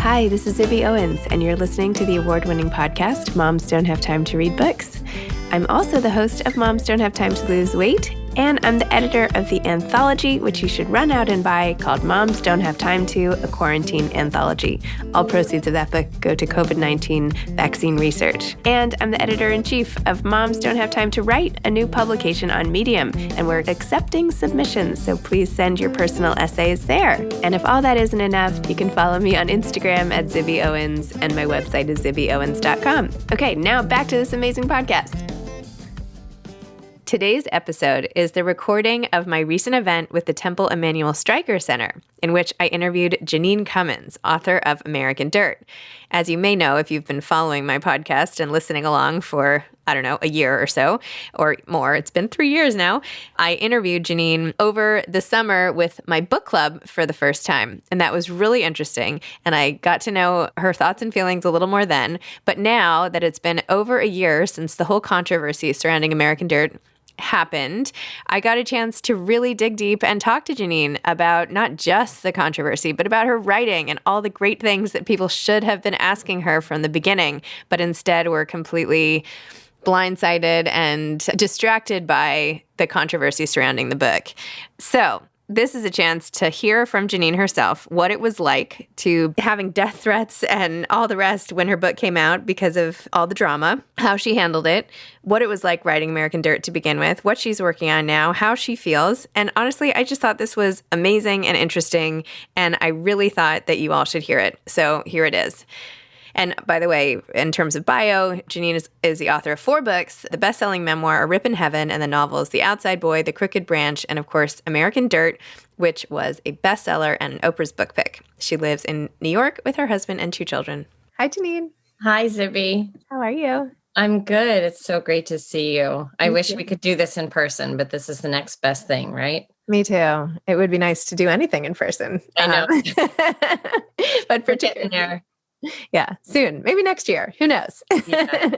Hi, this is Zibby Owens, and you're listening to the award-winning podcast, Moms Don't Have Time to Read Books. I'm also the host of Moms Don't Have Time to Lose Weight, and I'm the editor of the anthology, which you should run out and buy, called Moms Don't Have Time to, a quarantine anthology. All proceeds of that book go to COVID-19 vaccine research. And I'm the editor-in-chief of Moms Don't Have Time to Write, a new publication on Medium, and we're accepting submissions, so please send your personal essays there. And if all that isn't enough, you can follow me on Instagram at Zibby Owens, and my website is zibbyowens.com. Okay, now back to this amazing podcast. Today's episode is the recording of my recent event with the Temple Emmanuel Stryker Center, in which I interviewed Jeanine Cummins, author of American Dirt. As you may know, if you've been following my podcast and listening along for, a year or so, or more, it's been 3 years now, I interviewed Jeanine over the summer with my book club for the first time. And that was really interesting. And I got to know her thoughts and feelings a little more then. But now that it's been over a year since the whole controversy surrounding American Dirt happened, I got a chance to really dig deep and talk to Jeanine about not just the controversy, but about her writing and all the great things that people should have been asking her from the beginning, but instead were completely blindsided and distracted by the controversy surrounding the book. So this is a chance to hear from Jeanine herself what it was like to having death threats and all the rest when her book came out because of all the drama, how she handled it, what it was like writing American Dirt to begin with, what she's working on now, how she feels. And honestly, I just thought this was amazing and interesting, and I really thought that you all should hear it. So here it is. And by the way, in terms of bio, Jeanine is the author of 4 books, the best-selling memoir, A Rip in Heaven, and the novels The Outside Boy, The Crooked Branch, and of course, American Dirt, which was a bestseller and an Oprah's book pick. She lives in New York with her husband and 2 children. Hi, Jeanine. Hi, Zibby. How are you? I'm good. It's so great to see you. I wish we could do this in person, but this is the next best thing, right? Me too. It would be nice to do anything in person. I know. But particularly, yeah, soon, maybe next year. Who knows? Yeah.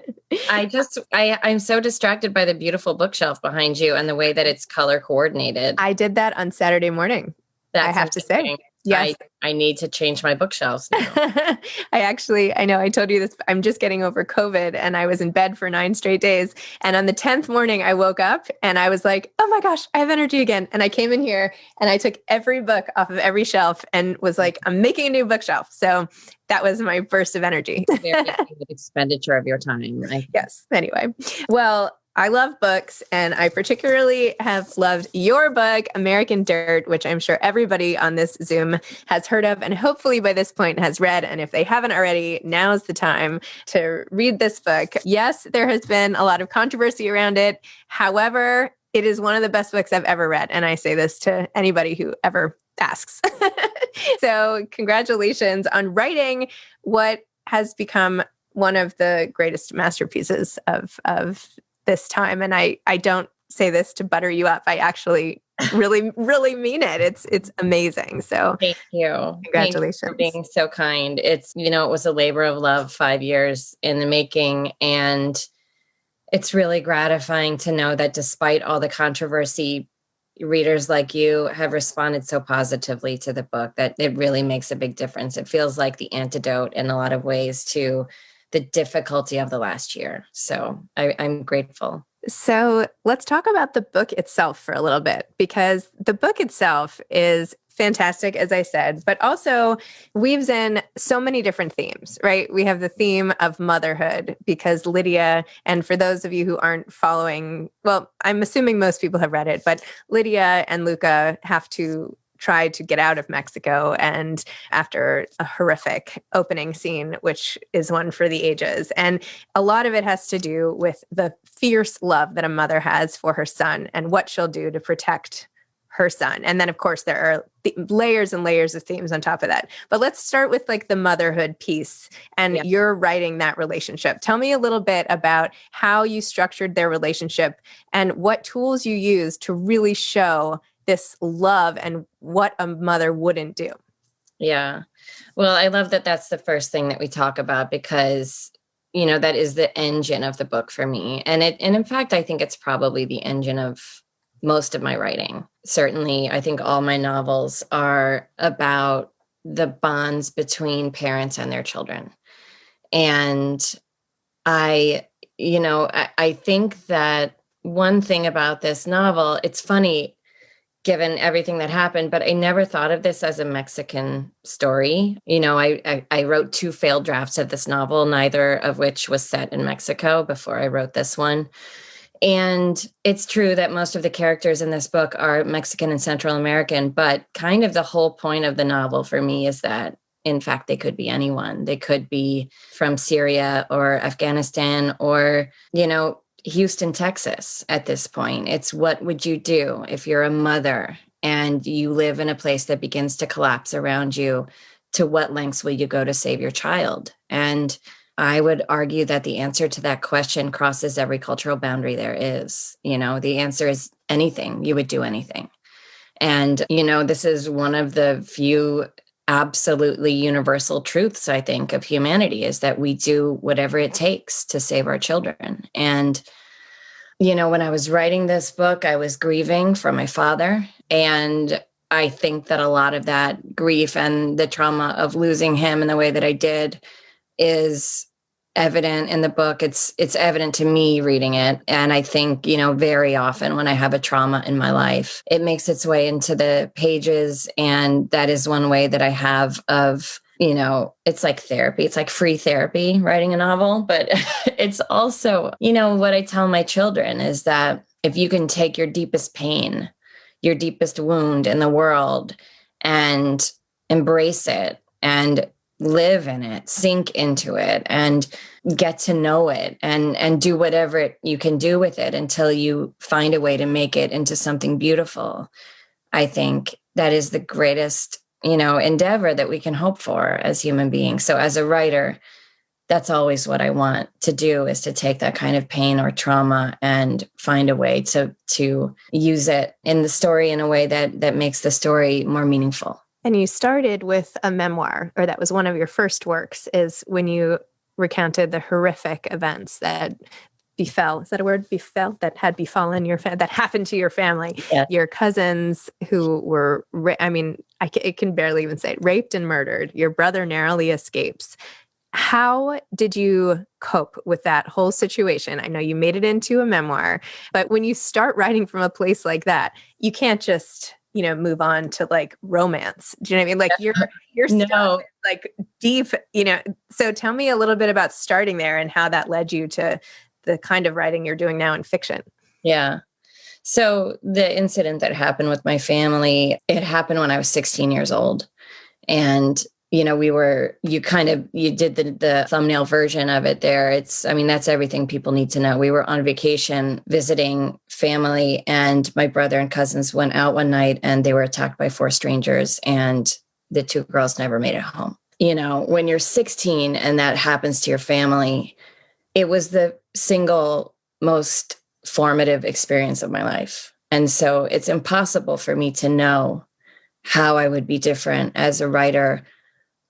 I'm so distracted by the beautiful bookshelf behind you and the way that it's color coordinated. I did that on Saturday morning. I have to say. Yes. I need to change my bookshelves now. I know I told you this, I'm just getting over COVID and I was in bed for 9 straight days. And on the 10th morning, I woke up and I was like, oh my gosh, I have energy again. And I came in here and I took every book off of every shelf and was like, I'm making a new bookshelf. So that was my burst of energy. Very good expenditure of your time. Yes. Anyway, well, I love books, and I particularly have loved your book, American Dirt, which I'm sure everybody on this Zoom has heard of and hopefully by this point has read. And if they haven't already, now's the time to read this book. Yes, there has been a lot of controversy around it. However, it is one of the best books I've ever read. And I say this to anybody who ever asks. So congratulations on writing what has become one of the greatest masterpieces of this time. And I don't say this to butter you up. I actually really, really mean it. It's amazing. So thank you. Congratulations. Thank you for being so kind. It was a labor of love, 5 years in the making. And it's really gratifying to know that despite all the controversy, readers like you have responded so positively to the book that it really makes a big difference. It feels like the antidote in a lot of ways to the difficulty of the last year. So I'm grateful. So let's talk about the book itself for a little bit, because the book itself is fantastic, as I said, but also weaves in so many different themes, right? We have the theme of motherhood because Lydia, and for those of you who aren't following, well, I'm assuming most people have read it, but Lydia and Luca have to try to get out of Mexico, and after a horrific opening scene, which is one for the ages. And a lot of it has to do with the fierce love that a mother has for her son and what she'll do to protect her son. And then, of course, there are layers and layers of themes on top of that. But let's start with like the motherhood piece and you're writing that relationship. Tell me a little bit about how you structured their relationship and what tools you used to really show this love and what a mother wouldn't do. Yeah. Well, I love that that's the first thing that we talk about because, that is the engine of the book for me. And in fact, I think it's probably the engine of most of my writing. Certainly, I think all my novels are about the bonds between parents and their children. And I think that one thing about this novel, it's funny given everything that happened, but I never thought of this as a Mexican story. I wrote 2 failed drafts of this novel, neither of which was set in Mexico before I wrote this one. And it's true that most of the characters in this book are Mexican and Central American, but kind of the whole point of the novel for me is that, in fact, they could be anyone. They could be from Syria or Afghanistan or, Houston, Texas at this point. It's what would you do if you're a mother and you live in a place that begins to collapse around you? To what lengths will you go to save your child? And I would argue that the answer to that question crosses every cultural boundary there is. The answer is anything. You would do anything. And, this is one of the few absolutely universal truths, I think, of humanity, is that we do whatever it takes to save our children. And, when I was writing this book, I was grieving for my father. And I think that a lot of that grief and the trauma of losing him in the way that I did is evident in the book. It's evident to me reading it. And I think, very often when I have a trauma in my life, it makes its way into the pages. And that is one way that I have of, it's like therapy. It's like free therapy, writing a novel. But it's also, what I tell my children is that if you can take your deepest pain, your deepest wound in the world and embrace it and live in it, sink into it, and get to know it and do whatever you can do with it until you find a way to make it into something beautiful. I think that is the greatest, endeavor that we can hope for as human beings. So as a writer, that's always what I want to do, is to take that kind of pain or trauma and find a way to use it in the story in a way that makes the story more meaningful. And you started with a memoir, or that was one of your first works, is when you recounted the horrific events that befell. Is that a word? Befell? That had befallen that happened to your family. Yeah. Your cousins who were, I can barely even say it, raped and murdered. Your brother narrowly escapes. How did you cope with that whole situation? I know you made it into a memoir, but when you start writing from a place like that, you can't just move on to like romance. Do you know what I mean? Like your stuff is like deep, so tell me a little bit about starting there and how that led you to the kind of writing you're doing now in fiction. Yeah. So the incident that happened with my family, it happened when I was 16 years old. And, you did the thumbnail version of it there. That's everything people need to know. We were on vacation visiting family, and my brother and cousins went out one night and they were attacked by 4 strangers, and the 2 girls never made it home. When you're 16 and that happens to your family, it was the single most formative experience of my life. And so it's impossible for me to know how I would be different as a writer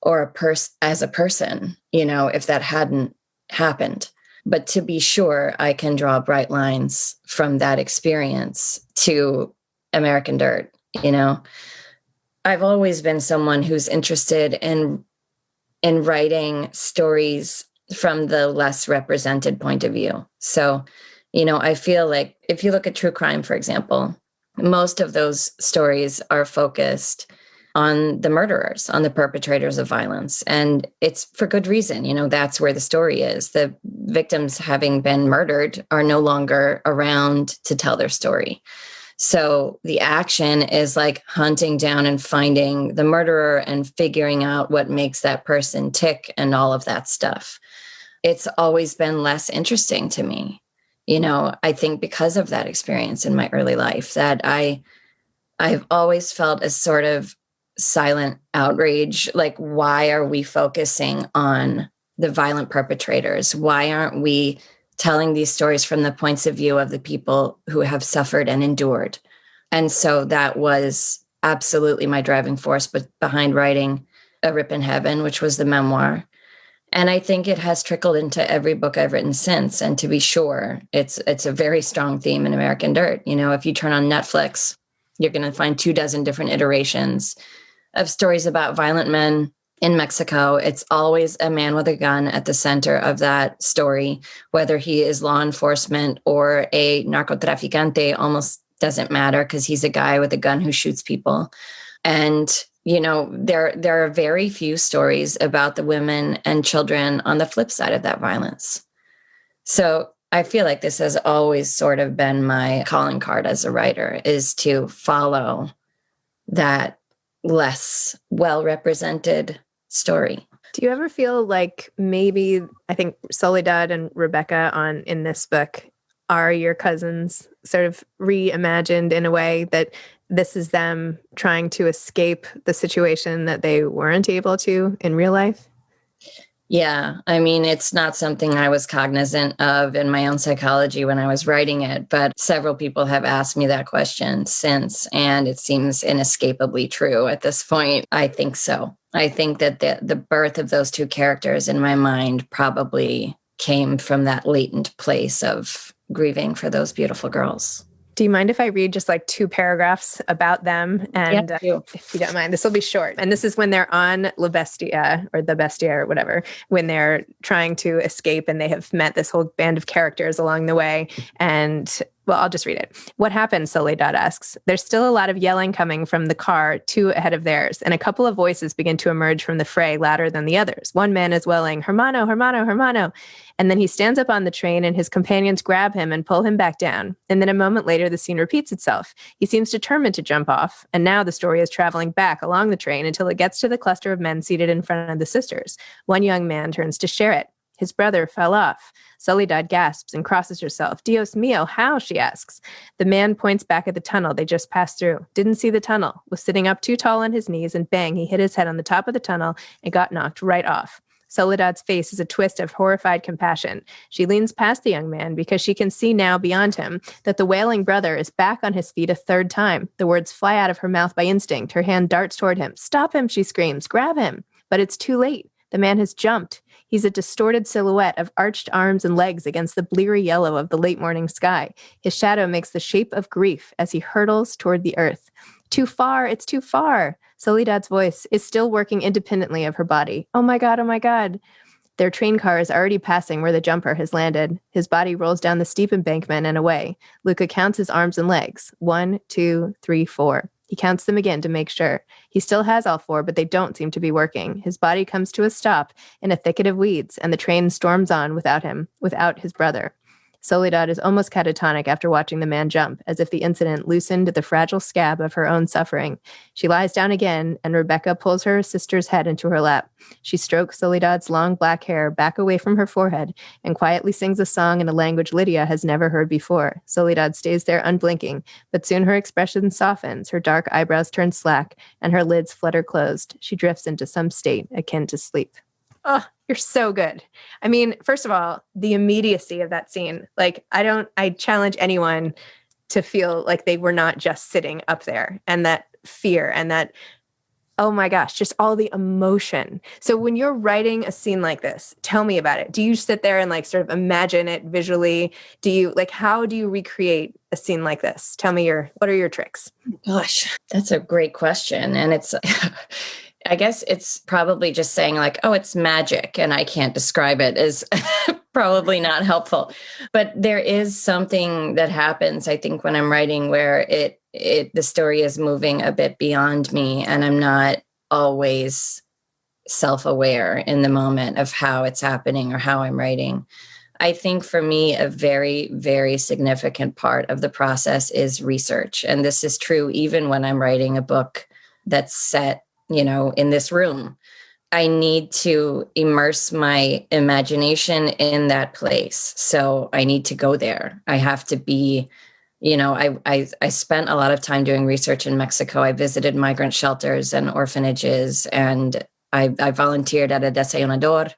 or as a person, if that hadn't happened. But to be sure, I can draw bright lines from that experience to American Dirt. I've always been someone who's interested in writing stories from the less represented point of view. So, I feel like if you look at true crime, for example, most of those stories are focused on the murderers, on the perpetrators of violence. And it's for good reason. That's where the story is. The victims, having been murdered, are no longer around to tell their story. So the action is like hunting down and finding the murderer and figuring out what makes that person tick and all of that stuff. It's always been less interesting to me. I think because of that experience in my early life, that I've always felt a sort of silent outrage. Like, why are we focusing on the violent perpetrators? Why aren't we telling these stories from the points of view of the people who have suffered and endured? And so that was absolutely my driving force behind writing A Rip in Heaven, which was the memoir. And I think it has trickled into every book I've written since. And to be sure, it's a very strong theme in American Dirt. If you turn on Netflix, you're going to find 24 different iterations of stories about violent men in Mexico, it's always a man with a gun at the center of that story, whether he is law enforcement or a narcotraficante, almost doesn't matter because he's a guy with a gun who shoots people. And, there are very few stories about the women and children on the flip side of that violence. So I feel like this has always sort of been my calling card as a writer, is to follow that less well-represented story. Do you ever feel like maybe, I think Soledad and Rebecca in this book are your cousins sort of reimagined in a way that this is them trying to escape the situation that they weren't able to in real life? Yeah. I mean, it's not something I was cognizant of in my own psychology when I was writing it, but several people have asked me that question since, and it seems inescapably true at this point. I think so. I think that the birth of those two characters in my mind probably came from that latent place of grieving for those beautiful girls. Do you mind if I read just like 2 paragraphs about them? And Yeah, if you don't mind, this will be short. And this is when they're on La Bestia or the Bestia or whatever, when they're trying to escape and they have met this whole band of characters along the way. And well, I'll just read it. What happened? Soledad asks. There's still a lot of yelling coming from the car 2 ahead of theirs, and a couple of voices begin to emerge from the fray louder than the others. One man is welling, Hermano, Hermano, Hermano. And then he stands up on the train and his companions grab him and pull him back down. And then a moment later, the scene repeats itself. He seems determined to jump off. And now the story is traveling back along the train until it gets to the cluster of men seated in front of the sisters. One young man turns to share it. His brother fell off. Soledad gasps and crosses herself. Dios mío, how? She asks. The man points back at the tunnel they just passed through. Didn't see the tunnel. Was sitting up too tall on his knees, and bang, he hit his head on the top of the tunnel and got knocked right off. Soledad's face is a twist of horrified compassion. She leans past the young man because she can see now beyond him that the wailing brother is back on his feet a 3rd time. The words fly out of her mouth by instinct. Her hand darts toward him. Stop him, she screams. Grab him. But it's too late. The man has jumped. He's a distorted silhouette of arched arms and legs against the bleary yellow of the late morning sky. His shadow makes the shape of grief as he hurtles toward the earth. Too far, it's too far. Soledad's voice is still working independently of her body. Oh my God, oh my God. Their train car is already passing where the jumper has landed. His body rolls down the steep embankment and away. Luca counts his arms and legs. 1, 2, 3, 4. He counts them again to make sure. He still has all 4, but they don't seem to be working. His body comes to a stop in a thicket of weeds, and the train storms on without him, without his brother. Soledad is almost catatonic after watching the man jump, as if the incident loosened the fragile scab of her own suffering. She lies down again, and Rebecca pulls her sister's head into her lap. She strokes Soledad's long black hair back away from her forehead and quietly sings a song in a language Lydia has never heard before. Soledad stays there unblinking, but soon her expression softens, her dark eyebrows turn slack, and her lids flutter closed. She drifts into some state akin to sleep. Oh, you're so good. I mean, first of all, the immediacy of that scene. Like, I challenge anyone to feel like they were not just sitting up there, and that fear and that, oh my gosh, just all the emotion. So when you're writing a scene like this, tell me about it. Do you sit there and like sort of imagine it visually? How do you recreate a scene like this? Tell me what are your tricks? Gosh, that's a great question. And it's, I guess it's probably just saying like, oh, it's magic and I can't describe it is probably not helpful. But there is something that happens, I think, when I'm writing where the story is moving a bit beyond me and I'm not always self-aware in the moment of how it's happening or how I'm writing. I think for me, a very, very significant part of the process is research. And this is true even when I'm writing a book that's set in this room. I need to immerse my imagination in that place. So I need to go there. I have to be, I spent a lot of time doing research in Mexico. I visited migrant shelters and orphanages, and I volunteered at a desayunador,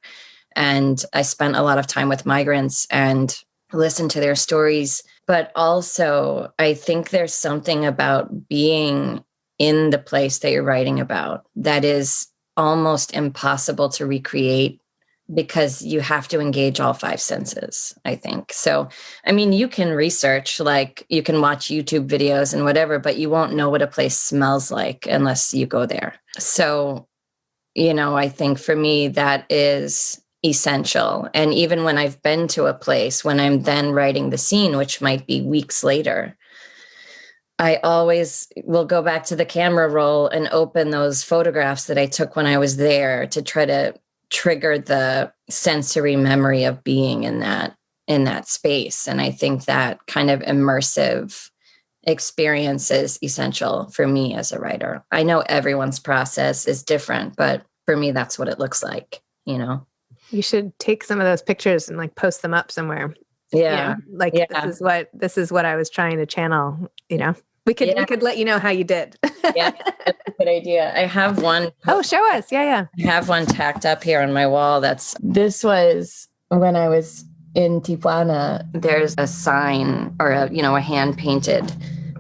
and I spent a lot of time with migrants and listened to their stories. But also, I think there's something about being in the place that you're writing about that is almost impossible to recreate because you have to engage all five senses, I think. So, I mean, you can research, like you can watch YouTube videos and whatever, but you won't know what a place smells like unless you go there. So, I think for me, that is essential. And even when I've been to a place, when I'm then writing the scene, which might be weeks later, I always will go back to the camera roll and open those photographs that I took when I was there to try to trigger the sensory memory of being in that space. And I think that kind of immersive experience is essential for me as a writer. I know everyone's process is different, but for me, that's what it looks like, You should take some of those pictures and like post them up somewhere. Yeah. Like yeah. this is what I was trying to channel, We could let you know how you did. Yeah, that's a good idea. I have one. Oh, show us. Yeah. I have one tacked up here on my wall. This was when I was in Tijuana. There's a sign or a hand painted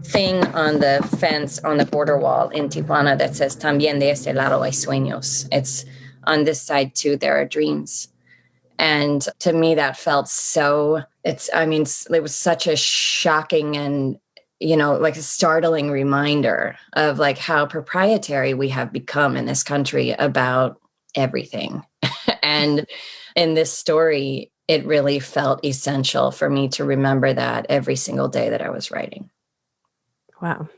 thing on the fence on the border wall in Tijuana that says "También de este lado hay sueños." It's on this side too. There are dreams. And to me, that felt it was such a shocking and, like a startling reminder of like how proprietary we have become in this country about everything. And in this story, it really felt essential for me to remember that every single day that I was writing. Wow.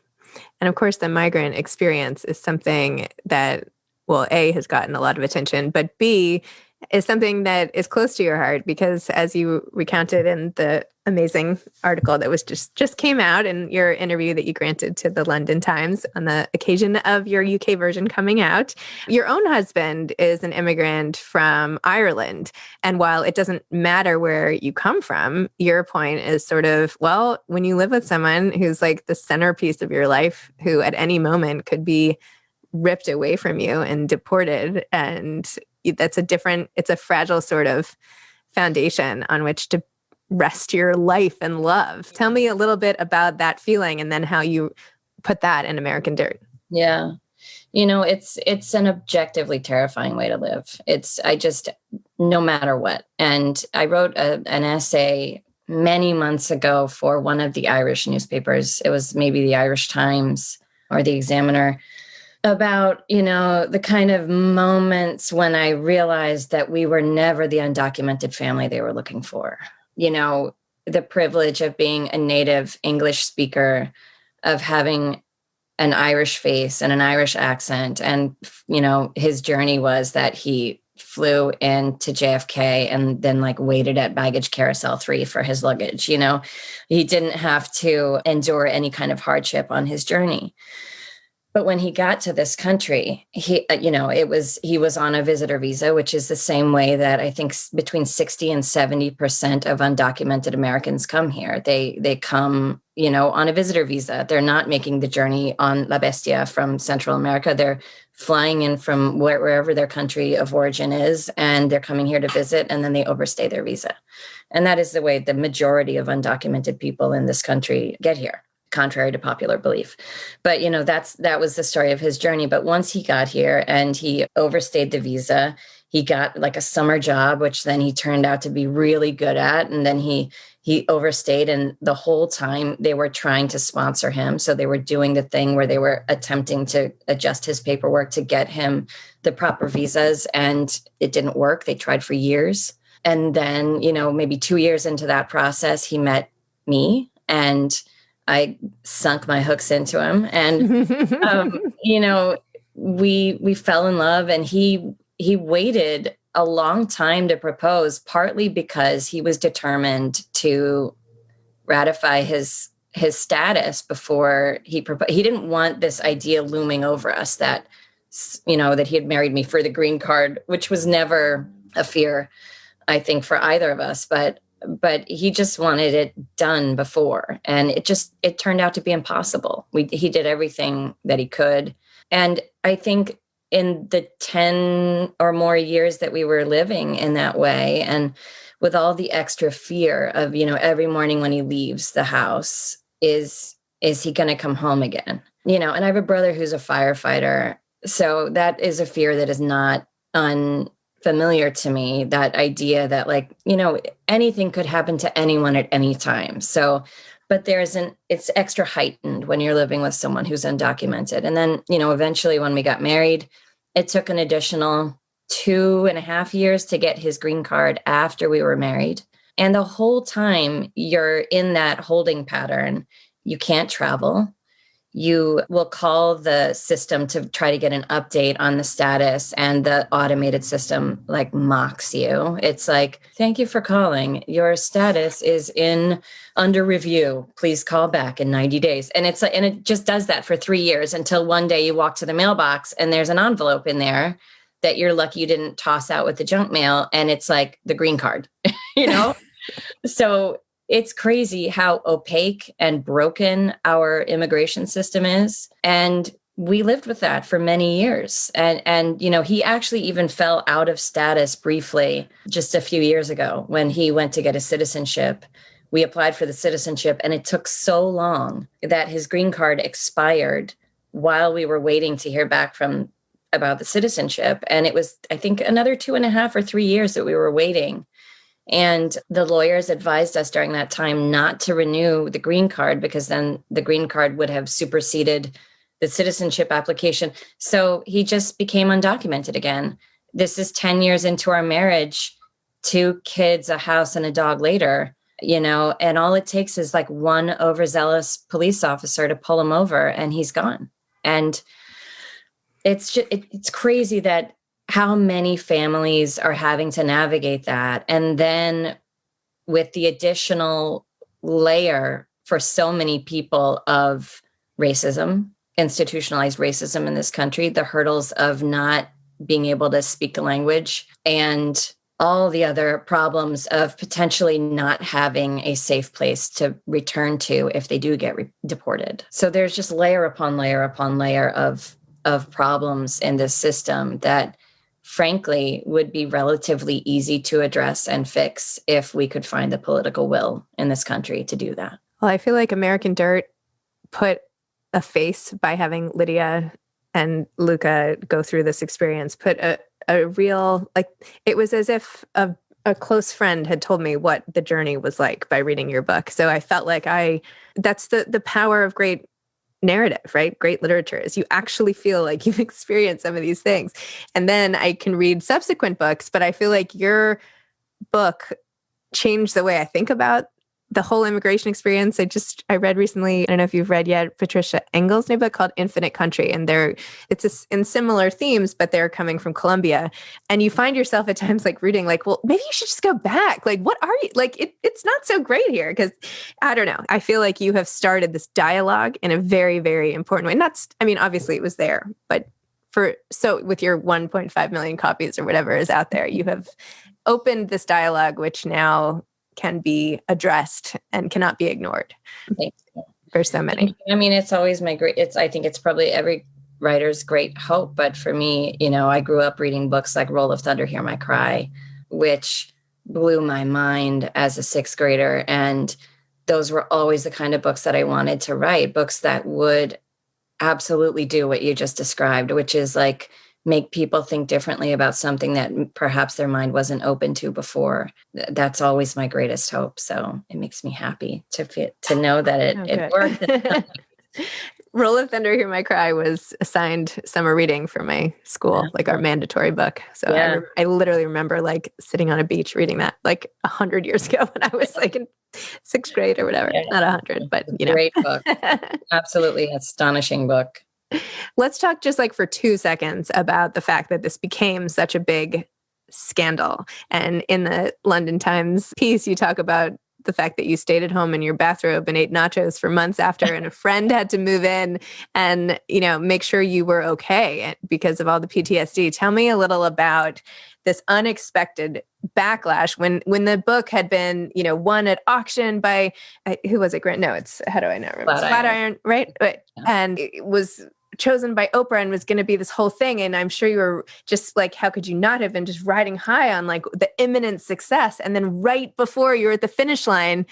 And of course, the migrant experience is something that, well, A, has gotten a lot of attention, but B, is something that is close to your heart because, as you recounted in the amazing article that was just came out in your interview that you granted to the London Times on the occasion of your UK version coming out, your own husband is an immigrant from Ireland. And while it doesn't matter where you come from, your point is sort of, well, when you live with someone who's like the centerpiece of your life, who at any moment could be ripped away from you and deported, and it's a fragile sort of foundation on which to rest your life and love. Tell me a little bit about that feeling and then how you put that in American Dirt. Yeah. It's an objectively terrifying way to live. No matter what. And I wrote an essay many months ago for one of the Irish newspapers. It was maybe the Irish Times or the Examiner, about, the kind of moments when I realized that we were never the undocumented family they were looking for. The privilege of being a native English speaker, of having an Irish face and an Irish accent. And, his journey was that he flew into JFK and then like waited at baggage carousel 3 for his luggage. He didn't have to endure any kind of hardship on his journey. But when he got to this country, he was on a visitor visa, which is the same way that I think between 60 and 70% of undocumented Americans come here. They come, on a visitor visa. They're not making the journey on La Bestia from Central America. They're flying in from wherever their country of origin is, and they're coming here to visit, and then they overstay their visa. And that is the way the majority of undocumented people in this country get here, contrary to popular belief. But, that was the story of his journey. But once he got here and he overstayed the visa, he got like a summer job, which then he turned out to be really good at. And then he overstayed. And the whole time they were trying to sponsor him. So they were doing the thing where they were attempting to adjust his paperwork to get him the proper visas. And it didn't work. They tried for years. And then, maybe 2 years into that process, he met me, and I sunk my hooks into him, and we fell in love. And he waited a long time to propose, partly because he was determined to ratify his status before he proposed. He didn't want this idea looming over us that that he had married me for the green card, which was never a fear, I think, for either of us, but he just wanted it done before. And it turned out to be impossible. He did everything that he could. And I think in the 10 or more years that we were living in that way, and with all the extra fear of, every morning when he leaves the house, is he going to come home again? And I have a brother who's a firefighter. So that is a fear that is not familiar to me, that idea that, like, anything could happen to anyone at any time. So, but it's extra heightened when you're living with someone who's undocumented. And then, eventually when we got married, it took an additional 2.5 years to get his green card after we were married. And the whole time you're in that holding pattern, you can't travel. You will call the system to try to get an update on the status, and the automated system like mocks you. It's like, thank you for calling. Your status is under review. Please call back in 90 days. And it just does that for 3 years, until one day you walk to the mailbox and there's an envelope in there that you're lucky you didn't toss out with the junk mail. And it's like the green card, So it's crazy how opaque and broken our immigration system is. And we lived with that for many years. And he actually even fell out of status briefly just a few years ago when he went to get his citizenship. We applied for the citizenship, and it took so long that his green card expired while we were waiting to hear back about the citizenship. And it was, I think, another 2.5 or 3 years that we were waiting. And the lawyers advised us during that time not to renew the green card, because then the green card would have superseded the citizenship application. So he just became undocumented again. This is 10 years into our marriage, 2 kids, a house, and a dog later, and all it takes is like one overzealous police officer to pull him over, and he's gone. And it's crazy that how many families are having to navigate that. And then with the additional layer for so many people of racism, institutionalized racism in this country, the hurdles of not being able to speak the language, and all the other problems of potentially not having a safe place to return to if they do get deported. So there's just layer upon layer upon layer of problems in this system that, frankly, would be relatively easy to address and fix if we could find the political will in this country to do that. Well, I feel like American Dirt put a face by having Lydia and Luca go through this experience, put a real, like, it was as if a close friend had told me what the journey was like by reading your book. So I felt like that's the power of great narrative, right? Great literature is you actually feel like you've experienced some of these things. And then I can read subsequent books, but I feel like your book changed the way I think about the whole immigration experience. I read recently, I don't know if you've read yet, Patricia Engel's new book called Infinite Country. And it's in similar themes, but they're coming from Colombia. And you find yourself at times like reading, like, well, maybe you should just go back. Like, what are you, like, it's not so great here. Because I don't know. I feel like you have started this dialogue in a very, very important way. Obviously it was there, but with your 1.5 million copies or whatever is out there, you have opened this dialogue, which now can be addressed and cannot be ignored. For so many. It's always I think it's probably every writer's great hope. But for me, I grew up reading books like Roll of Thunder, Hear My Cry, which blew my mind as a 6th grader. And those were always the kind of books that I wanted to write, books that would absolutely do what you just described, which is like make people think differently about something that perhaps their mind wasn't open to before. That's always my greatest hope. So it makes me happy to know that it worked. Roll of Thunder, Hear My Cry was assigned summer reading for my school, like our mandatory book. So yeah. I literally remember like sitting on a beach reading that like 100 years ago when I was like in 6th grade or whatever. Yeah. Not 100, but Great book. Absolutely astonishing book. Let's talk just like for 2 seconds about the fact that this became such a big scandal. And in the London Times piece, you talk about the fact that you stayed at home in your bathrobe and ate nachos for months after, and a friend had to move in and, make sure you were okay because of all the PTSD. Tell me a little about this unexpected backlash when the book had been, won at auction by, who was it? Grant? No, how do I not remember? Flatiron, right? Yeah. And it was chosen by Oprah and was going to be this whole thing. And I'm sure you were just like, how could you not have been just riding high on like the imminent success? And then right before you're at the finish line,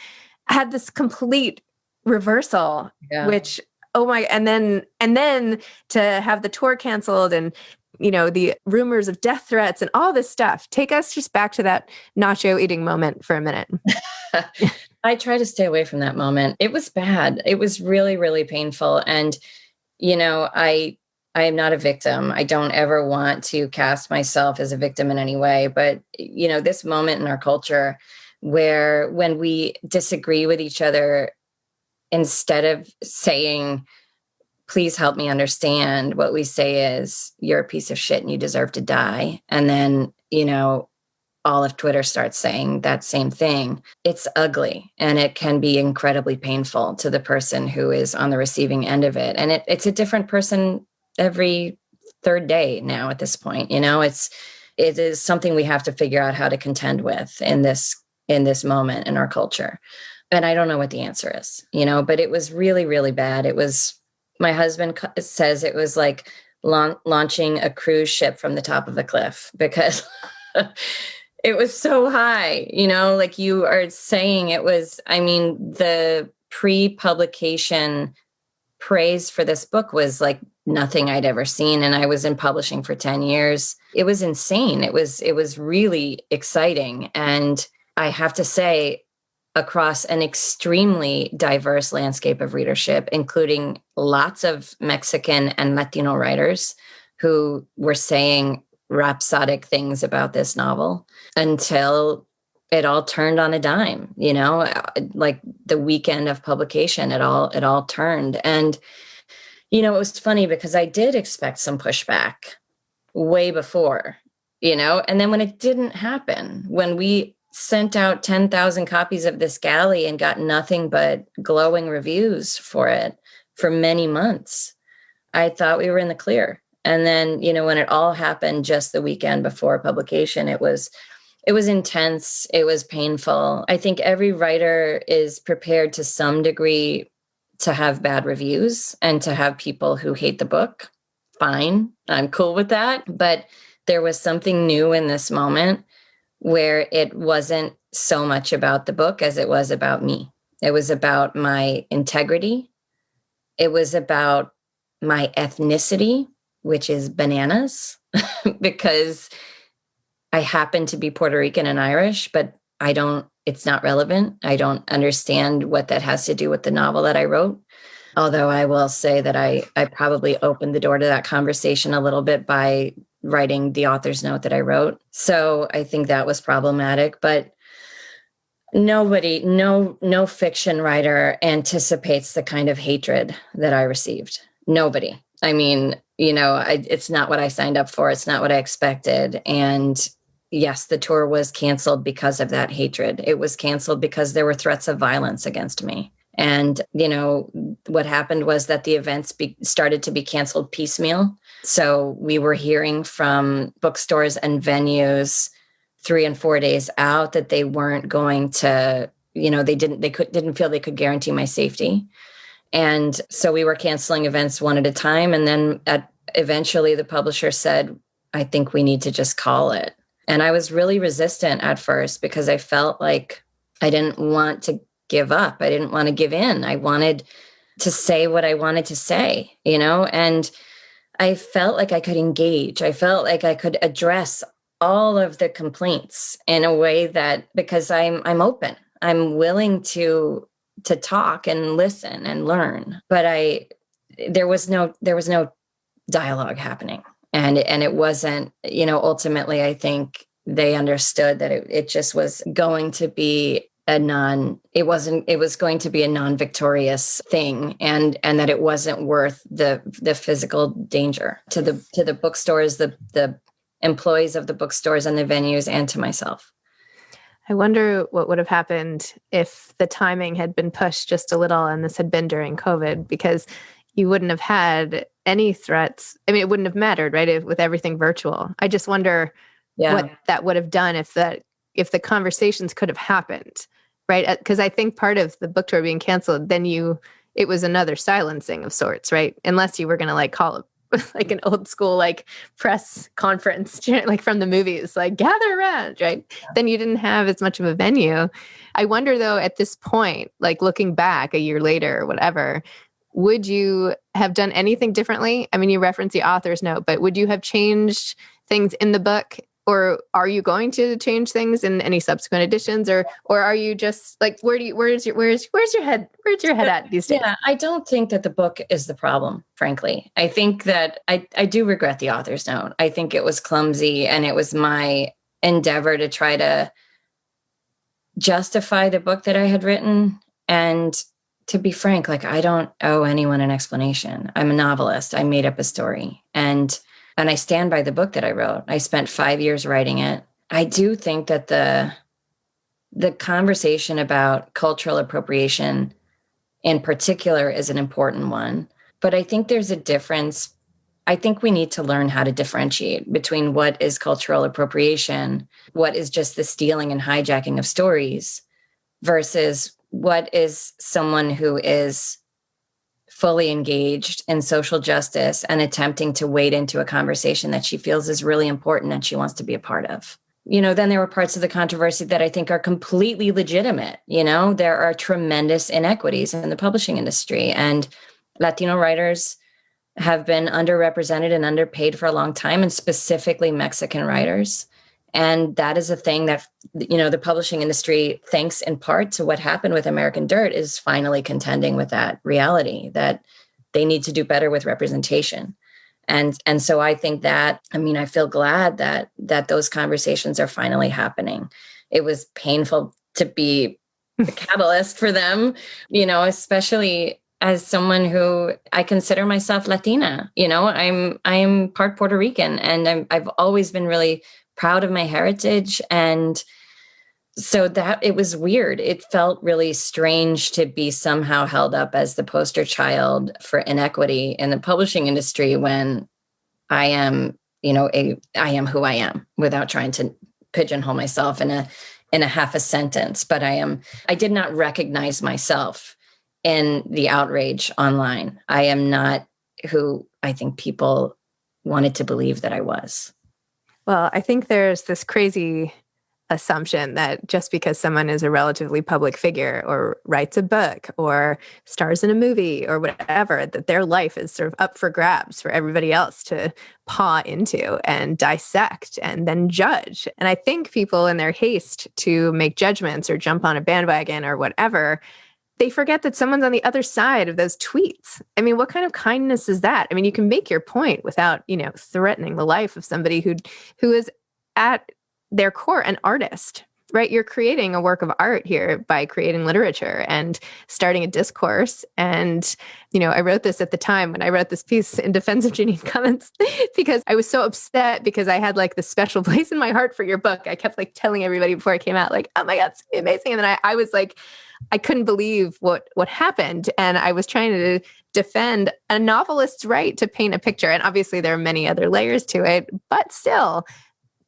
had this complete reversal, which, oh my, and then to have the tour canceled and the rumors of death threats and all this stuff. Take us just back to that nacho eating moment for a minute. I try to stay away from that moment. It was bad. It was really, really painful. And, I am not a victim. I don't ever want to cast myself as a victim in any way. But, this moment in our culture where when we disagree with each other, instead of saying, please help me understand, what we say is, you're a piece of shit and you deserve to die. And then, all of Twitter starts saying that same thing. It's ugly, and it can be incredibly painful to the person who is on the receiving end of it. And it's a different person every third day now at this point. It is something we have to figure out how to contend with in this moment in our culture. And I don't know what the answer is, but it was really, really bad. It was, my husband says it was like launching a cruise ship from the top of a cliff, because it was so high, like you are saying. It was, the pre-publication praise for this book was like nothing I'd ever seen. And I was in publishing for 10 years. It was insane. It was really exciting. And I have to say, across an extremely diverse landscape of readership, including lots of Mexican and Latino writers who were saying rhapsodic things about this novel, until it all turned on a dime, like the weekend of publication, it all turned. And, it was funny because I did expect some pushback way before, and then when it didn't happen, when we sent out 10,000 copies of this galley and got nothing but glowing reviews for it for many months, I thought we were in the clear. And then, when it all happened just the weekend before publication, it was intense. It was painful. I think every writer is prepared to some degree to have bad reviews and to have people who hate the book. Fine. I'm cool with that. But there was something new in this moment where it wasn't so much about the book as it was about me. It was about my integrity. It was about my ethnicity, which is bananas, because I happen to be Puerto Rican and Irish, but it's not relevant. I don't understand what that has to do with the novel that I wrote. Although I will say that I probably opened the door to that conversation a little bit by writing the author's note that I wrote. So I think that was problematic, but no fiction writer anticipates the kind of hatred that I received. Nobody. It's not what I signed up for. It's not what I expected. And yes, the tour was canceled because of that hatred. It was canceled because there were threats of violence against me. And, what happened was that the events started to be canceled piecemeal. So we were hearing from bookstores and venues 3 and 4 days out that they weren't going to, they didn't feel they could guarantee my safety. And so we were canceling events one at a time. And then eventually the publisher said, I think we need to just call it. And I was really resistant at first because I felt like I didn't want to give up. I didn't want to give in. I wanted to say what I wanted to say, and I felt like I could engage. I felt like I could address all of the complaints in a way that, because I'm open, I'm willing to talk and listen and learn. But there was no dialogue happening. And it wasn't, ultimately, I think they understood that it just was going to be it was going to be a non-victorious thing, and that it wasn't worth the physical danger to the bookstores, the employees of the bookstores and the venues, and to myself. I wonder what would have happened if the timing had been pushed just a little and this had been during COVID, because you wouldn't have had any threats. It wouldn't have mattered, right? With everything virtual. I just wonder what that would have done if the conversations could have happened, right? Because I think part of the book tour being canceled, then it was another silencing of sorts, right? Unless you were going to call like an old school press conference, like from the movies, gather around, right? Then you didn't have as much of a venue. I wonder though, at this point, looking back a year later or whatever, would you have done anything differently? I mean, you reference the author's note, but would you have changed things in the book? Or are you going to change things in any subsequent editions, or are you just like, where's your head at these days? Yeah, I don't think that the book is the problem, frankly. I think that I do regret the author's note. I think it was clumsy, and it was my endeavor to try to justify the book that I had written. And to be frank, like, I don't owe anyone an explanation. I'm a novelist. I made up a story, and I stand by the book that I wrote. I spent 5 years writing it. I do think that the conversation about cultural appropriation in particular is an important one. But I think there's a difference. I think we need to learn how to differentiate between what is cultural appropriation, what is just the stealing and hijacking of stories, versus what is someone who is fully engaged in social justice and attempting to wade into a conversation that she feels is really important and she wants to be a part of. Then there were parts of the controversy that I think are completely legitimate. There are tremendous inequities in the publishing industry, and Latino writers have been underrepresented and underpaid for a long time, and specifically Mexican writers. And that is a thing that, the publishing industry, thanks in part to what happened with American Dirt, is finally contending with that reality that they need to do better with representation. And so I think that, I feel glad that those conversations are finally happening. It was painful to be the catalyst for them, especially as someone who I consider myself Latina. I'm part Puerto Rican, and I've always been really proud of my heritage. And so that it was weird. It felt really strange to be somehow held up as the poster child for inequity in the publishing industry when I am, I am who I am, without trying to pigeonhole myself in a half a sentence. But I did not recognize myself in the outrage online. I am not who I think people wanted to believe that I was. Well, I think there's this crazy assumption that just because someone is a relatively public figure or writes a book or stars in a movie or whatever, that their life is sort of up for grabs for everybody else to paw into and dissect and then judge. And I think people, in their haste to make judgments or jump on a bandwagon or whatever, they forget that someone's on the other side of those tweets. I mean, what kind of kindness is that? I mean, you can make your point without, threatening the life of somebody who is at their core an artist, right? You're creating a work of art here by creating literature and starting a discourse. And, I wrote this at the time when I wrote this piece in defense of Jeanine Cummins, because I was so upset because I had like this special place in my heart for your book. I kept like telling everybody before it came out, like, oh my God, it's amazing. And then I was like, I couldn't believe what happened. And I was trying to defend a novelist's right to paint a picture. And obviously there are many other layers to it, but still,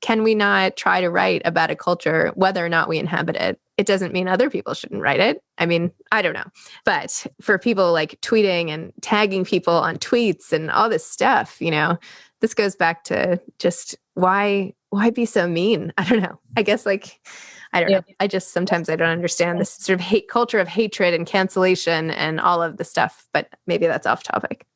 can we not try to write about a culture, whether or not we inhabit it? It doesn't mean other people shouldn't write it. I mean, I don't know. But for people like tweeting and tagging people on tweets and all this stuff, this goes back to just why be so mean? I don't know. I guess I don't know. I just sometimes I don't understand this sort of culture of hatred and cancellation and all of the stuff, but maybe that's off topic.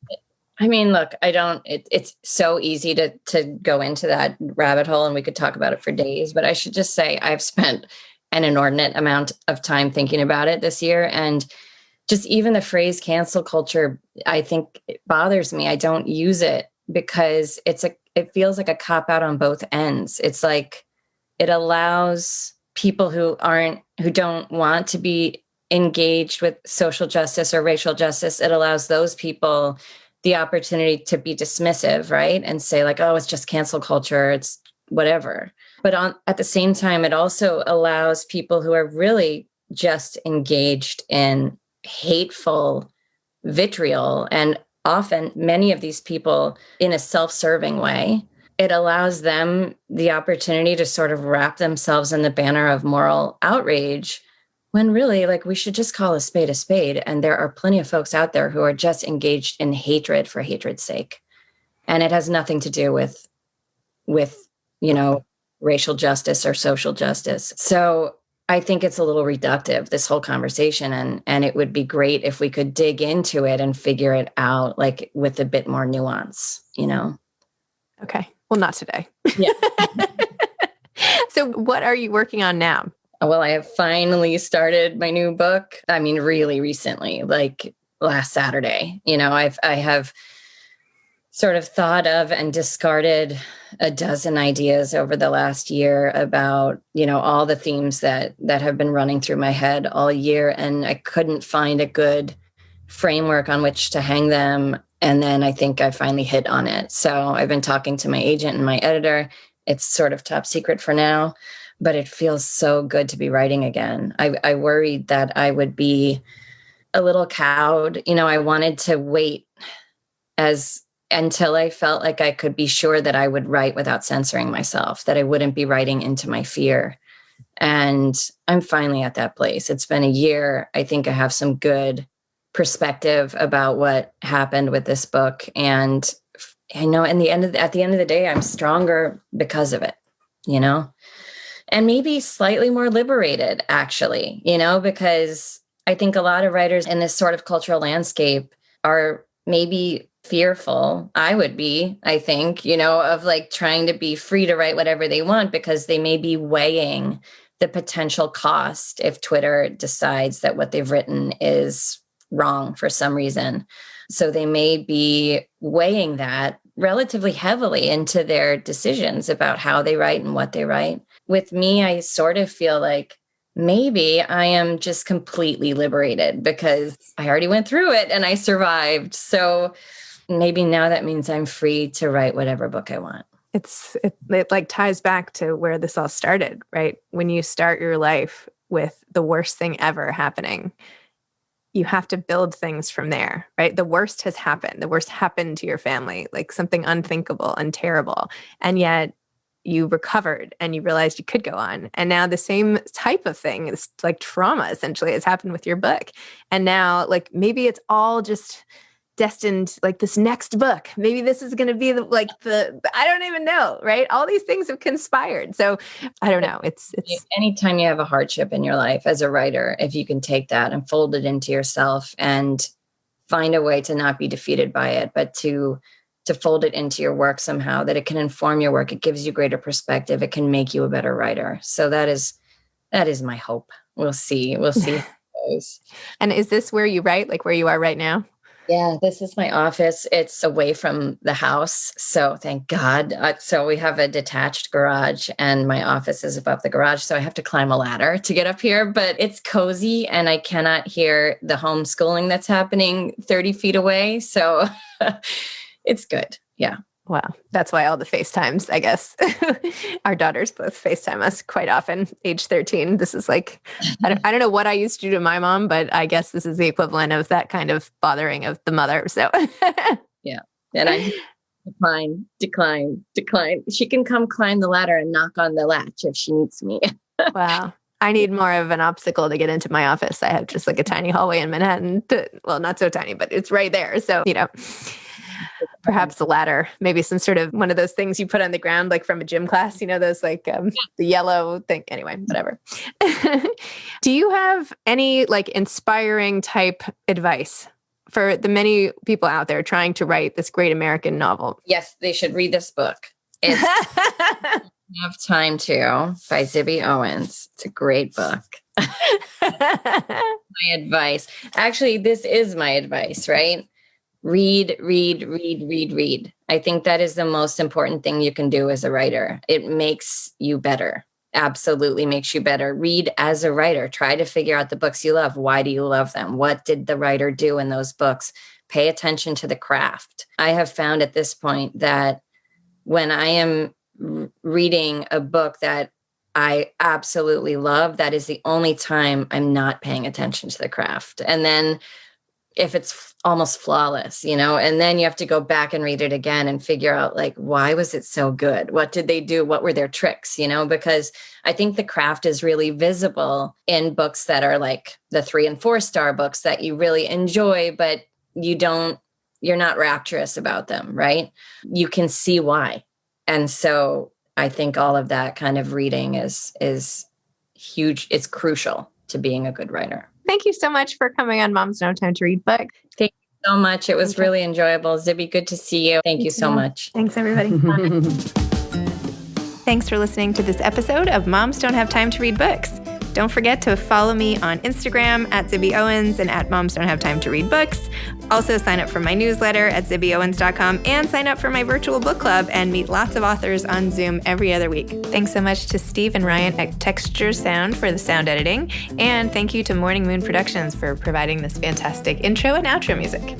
I mean, look, it's so easy to go into that rabbit hole, and we could talk about it for days, but I should just say I've spent an inordinate amount of time thinking about it this year. And just even the phrase cancel culture, I think it bothers me. I don't use it because it feels like a cop out on both ends. It's like it allows people who don't want to be engaged with social justice or racial justice. It allows those people the opportunity to be dismissive, right? And say like, oh, it's just cancel culture, it's whatever. But at the same time, it also allows people who are really just engaged in hateful vitriol, and often many of these people in a self-serving way, it allows them the opportunity to sort of wrap themselves in the banner of moral outrage, when really, like, we should just call a spade. And there are plenty of folks out there who are just engaged in hatred for hatred's sake. And it has nothing to do with racial justice or social justice. So I think it's a little reductive, this whole conversation, and it would be great if we could dig into it and figure it out, like with a bit more nuance, you know? Okay. Well, not today. Yeah. So what are you working on now? Well, I have finally started my new book. I mean, really recently, like last Saturday. I have sort of thought of and discarded a dozen ideas over the last year about, all the themes that have been running through my head all year. And I couldn't find a good framework on which to hang them. And then I think I finally hit on it. So I've been talking to my agent and my editor. It's sort of top secret for now, but it feels so good to be writing again. I worried that I would be a little cowed. I wanted to wait until I felt like I could be sure that I would write without censoring myself, that I wouldn't be writing into my fear. And I'm finally at that place. It's been a year. I think I have some good perspective about what happened with this book. And I know at the end of the day, I'm stronger because of it, and maybe slightly more liberated, actually, because I think a lot of writers in this sort of cultural landscape are maybe fearful. I would be, I think, of like trying to be free to write whatever they want because they may be weighing the potential cost if Twitter decides that what they've written is wrong for some reason. So they may be weighing that relatively heavily into their decisions about how they write and what they write. With me, I sort of feel like maybe I am just completely liberated because I already went through it and I survived. So maybe now that means I'm free to write whatever book I want. It like ties back to where this all started, right? When you start your life with the worst thing ever happening, you have to build things from there, right? The worst has happened. The worst happened to your family, like something unthinkable and terrible. And yet you recovered and you realized you could go on. And now the same type of thing is like trauma essentially has happened with your book. And now like maybe it's all just destined, like this next book, maybe this is going to be I don't even know, right? All these things have conspired. So I don't know. It's anytime you have a hardship in your life as a writer, if you can take that and fold it into yourself and find a way to not be defeated by it, but to fold it into your work somehow, that it can inform your work. It gives you greater perspective. It can make you a better writer. So that is my hope. We'll see how it goes. And is this where you write, like where you are right now? Yeah, this is my office. It's away from the house. So thank God. So we have a detached garage and my office is above the garage. So I have to climb a ladder to get up here, but it's cozy and I cannot hear the homeschooling that's happening 30 feet away. So it's good. Yeah. Wow. That's why all the FaceTimes, I guess. Our daughters both FaceTime us quite often, age 13. This is like, I don't know what I used to do to my mom, but I guess this is the equivalent of that kind of bothering of the mother. So yeah. And I decline. She can come climb the ladder and knock on the latch if she needs me. Wow. I need more of an obstacle to get into my office. I have just like a tiny hallway in Manhattan. Well, not so tiny, but it's right there. So, perhaps the ladder, maybe some sort of one of those things you put on the ground, like from a gym class, those like the yellow thing. Anyway, whatever. Do you have any like inspiring type advice for the many people out there trying to write this great American novel? Yes, they should read this book. It's Have Time To by Zibby Owens. It's a great book. My advice. Actually, this is my advice, right? Read. I think that is the most important thing you can do as a writer. It makes you better. Absolutely makes you better. Read as a writer. Try to figure out the books you love. Why do you love them? What did the writer do in those books? Pay attention to the craft. I have found at this point that when I am reading a book that I absolutely love, that is the only time I'm not paying attention to the craft. And then if it's almost flawless, and then you have to go back and read it again and figure out like, why was it so good? What did they do? What were their tricks? Because I think the craft is really visible in books that are like the 3 and 4 star books that you really enjoy, but you're not rapturous about them, right? You can see why. And so I think all of that kind of reading is huge. It's crucial to being a good writer. Thank you so much for coming on Moms Don't Have Time to Read Books. Thank you so much. It was really enjoyable. Zibby, good to see you. Thank you so much. Thanks, everybody. Thanks for listening to this episode of Moms Don't Have Time to Read Books. Don't forget to follow me on Instagram at Zibby Owens and at Moms Don't Have Time to Read Books. Also sign up for my newsletter at zibbyowens.com and sign up for my virtual book club and meet lots of authors on Zoom every other week. Thanks so much to Steve and Ryan at Texture Sound for the sound editing. And thank you to Morning Moon Productions for providing this fantastic intro and outro music.